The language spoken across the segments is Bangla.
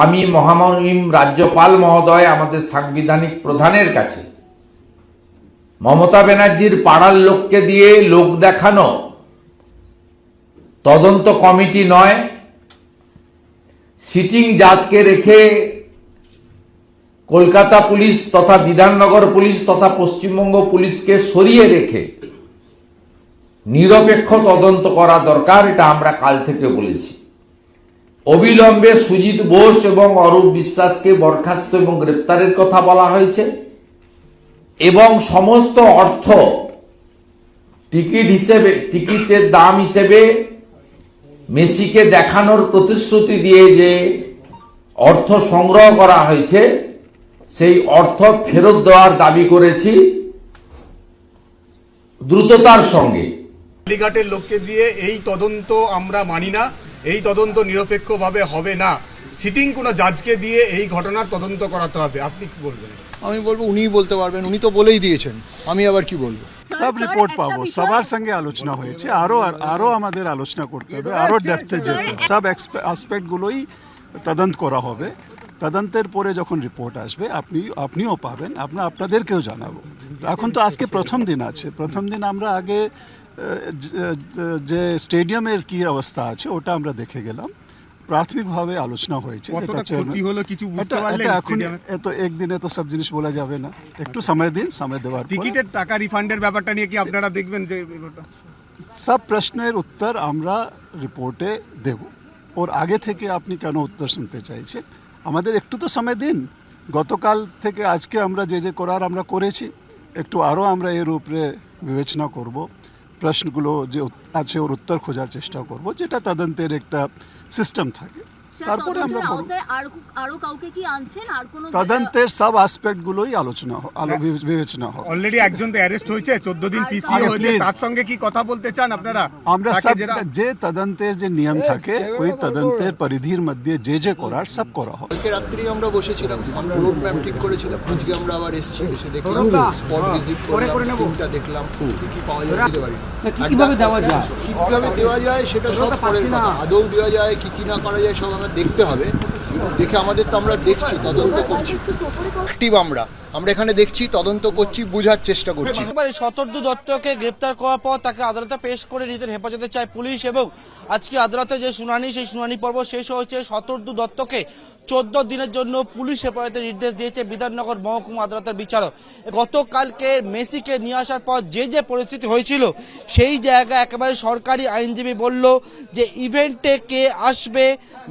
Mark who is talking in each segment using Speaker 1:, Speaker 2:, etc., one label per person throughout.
Speaker 1: আমি মহামহিম রাজ্যপাল মহোদয় আমাদের সাংবিধানিক প্রধানের কাছে মমতা ব্যানার্জির পাড়ার লোককে দিয়ে লোক দেখানো তদন্ত কমিটি নয়, সিটিং জাজকে রেখে কলকাতা পুলিশ তথা বিধাননগর পুলিশ তথা পশ্চিমবঙ্গ পুলিশকে সরিয়ে রেখে নিরপেক্ষ তদন্ত করা দরকার। এটা আমরা কাল থেকে বলেছি। অবিলম্বে সুজিত বোস এবং অরূপ বিশ্বাসকে বরখাস্ত এবং গ্রেপ্তারের কথা বলা হয়েছে এবং সমস্ত অর্থ টিকিটের দাম হিসেবে মেসিকে দেখানোর প্রতিশ্রুতি দিয়ে যে অর্থ সংগ্রহ করা হয়েছে সেই অর্থ ফেরত দেওয়ার দাবি করেছি দ্রুততার সঙ্গে।
Speaker 2: কালীঘাটের লোককে দিয়ে এই তদন্ত আমরা মানি না, এই তদন্ত নিরপেক্ষভাবে হবে না, সিটিং কোনো জাজকে দিয়ে এই ঘটনার তদন্ত করাতে হবে। আপনি কি বলবেন?
Speaker 3: আমি বলবো উনিই বলতে পারবেন, উনি তো বলেই দিয়েছেন, আমি আবার কি বলবো।
Speaker 4: সব রিপোর্ট পাবো, সবার সঙ্গে আলোচনা হয়েছে, আরো আমাদের আলোচনা করতে হবে, আরো ডেপথে যেতে হবে। সব অ্যাসপেক্টগুলোই তদন্ত করা হবে। তদন্তের পরে যখন রিপোর্ট আসবে আপনিও পাবেন, আপনাদেরকেও জানাবো। এখন তো আজকে প্রথম দিন আছে, প্রথম দিন আমরা আগে যে স্টেডিয়ামের কি অবস্থা আছে ওটা আমরা দেখে গেলাম। প্রাথমিকভাবে আলোচনা হয়েছে। এখন এত একদিনে তো সব জিনিস বলা যাবে না, একটু সময় দিন, সময় দেওয়ার
Speaker 2: টিকিটের টাকা রিফান্ডের ব্যাপারটা নিয়ে কি আপনারা দেখবেন? যে
Speaker 4: সব প্রশ্নের উত্তর আমরা রিপোর্টে দেব। ওর আগে থেকে আপনি কেন উত্তর শুনতে চাইছেন? আমাদের একটু তো সময় দিন। গতকাল থেকে আজকে আমরা যে করার আমরা করেছি, একটু আরও আমরা এর উপরে বিবেচনা করব, প্রশ্নগুলো যে আছে ওর উত্তর খোঁজার চেষ্টা করব, যেটা তদন্তের একটা সিস্টেম থাকে। তারপরে আমরা তদন্তের সব অ্যাসপেক্টগুলোই বিবেচনা হবে।
Speaker 2: অলরেডি একজন তো অ্যারেস্ট হয়েছে, 14 দিন পিসি হয়েছে, তার সঙ্গে কি কথা বলতে চান আপনারা?
Speaker 4: আমরা সব যে তদন্তের যে নিয়ম থাকে ওই তদন্তের পরিধির মধ্যে যে করার সব করা হবে।
Speaker 3: কালকে রাত্রি আমরা বসেছিলাম, আমরা রোড ম্যাপ ঠিক করেছিলাম। আজকে আমরা আবার এসে দেখলাম, স্পট ভিজিট করলাম, সিনটা দেখলাম, কি পাওয়া যায় দিতে পারি কিভাবে দেওয়া যায় সেটা সব পরের কথা। আদৌ দেওয়া যায় কি না করা যায় সব আমরা দেখতে হবে। দেখে আমাদের তো আমরা দেখছি, তদন্ত করছি, অ্যাক্টিভ আমরা এখানে দেখছি, তদন্ত করছি, বোঝার চেষ্টা করছি।
Speaker 5: শতর্দু দত্তকে গ্রেপ্তার করার পর তাকে আদালতে পেশ করে নিজেদের হেফাজতে চায় পুলিশ এবং আজকে আদালতে যে শুনানি, সেই শুনানি পর্ব শেষ হয়েছে। শতর্দু দত্তকে 14 দিনের জন্য পুলিশ হেফাজতে নির্দেশ দিয়েছে বিধাননগর মহকুমা আদালতের বিচারক। গতকালকে মেসিকে নিয়ে আসার পর যে পরিস্থিতি হয়েছিল সেই জায়গায় একেবারে সরকারি আইনজীবী বলল যে ইভেন্টে কে আসবে,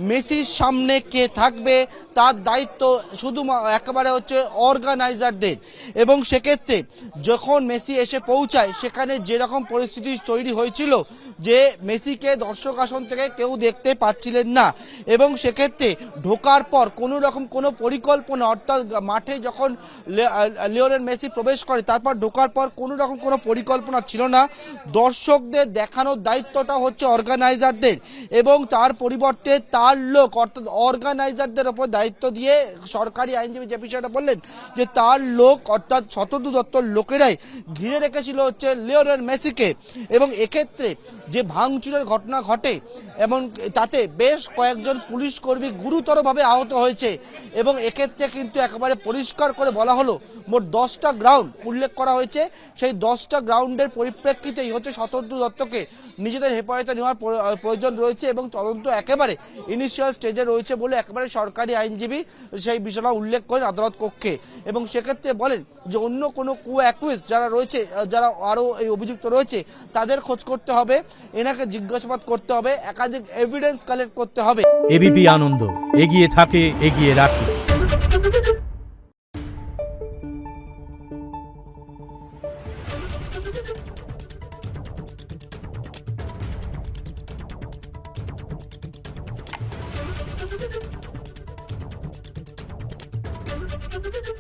Speaker 5: মেসির সামনে কে থাকবে, তার দায়িত্ব শুধু একেবারে হচ্ছে অর্গানাইজারদের। এবং সেক্ষেত্রে যখন মেসি এসে পৌঁছায় সেখানে যেরকম পরিস্থিতি তৈরি হয়েছিল যে মেসিকে দর্শক আসন থেকে কেউ দেখতে পাচ্ছিলেন না এবং সেক্ষেত্রে ঢোকার পর কোনো রকম কোনো পরিকল্পনা, অর্থাৎ মাঠে যখন লিওনেল মেসি প্রবেশ করে তারপর ঢোকার পর কোনো রকম কোনো পরিকল্পনা ছিল না। দর্শকদের দেখানোর দায়িত্বটা হচ্ছে অর্গানাইজারদের এবং তার পরিবর্তে তার লোক অর্থাৎ অর্গানাইজারদের ওপর দায়িত্ব দিয়ে সরকারি আইনজীবী যে বিষয়টা বললেন যে তার লোক অর্থাৎ শতর্দু দত্তর লোকেরাই ঘিরে রেখেছিল হচ্ছে লিওনেল মেসিকে। এবং এক্ষেত্রে যে ভাঙচুরের ঘটনা ঘটে এবং তাতে বেশ কয়েকজন পুলিশ কর্মী গুরুতরভাবে আহত হয়েছে এবং এক্ষেত্রে কিন্তু একেবারে পরিষ্কার করে বলা হলো মোট 10টা গ্রাউন্ড উল্লেখ করা হয়েছে। সেই 10টা গ্রাউন্ডের পরিপ্রেক্ষিতেই হচ্ছে শতর্দু দত্তকে নিজেদের হেফাজতে নেওয়ার প্রয়োজন রয়েছে এবং তদন্ত একেবারে ইনিশিয়াল স্টেজে রয়েছে বলে একেবারে সরকারি আইনজীবী সেই বিষয়টা উল্লেখ করেন আদালত কক্ষে। এবং সেক্ষেত্রে বলেন যে অন্য কোনো অ্যাকুইজ যারা রয়েছে, যারা আরও এই অভিযুক্ত রয়েছে তাদের খোঁজ করতে হবে, এনাকে জিজ্ঞাসাবাদ করতে হবে, একাধিক এভিডেন্স কালেক্ট করতে হবে।
Speaker 6: এবিপি আনন্দ, এগিয়ে থাকে, এগিয়ে রাখে।
Speaker 7: Thank you.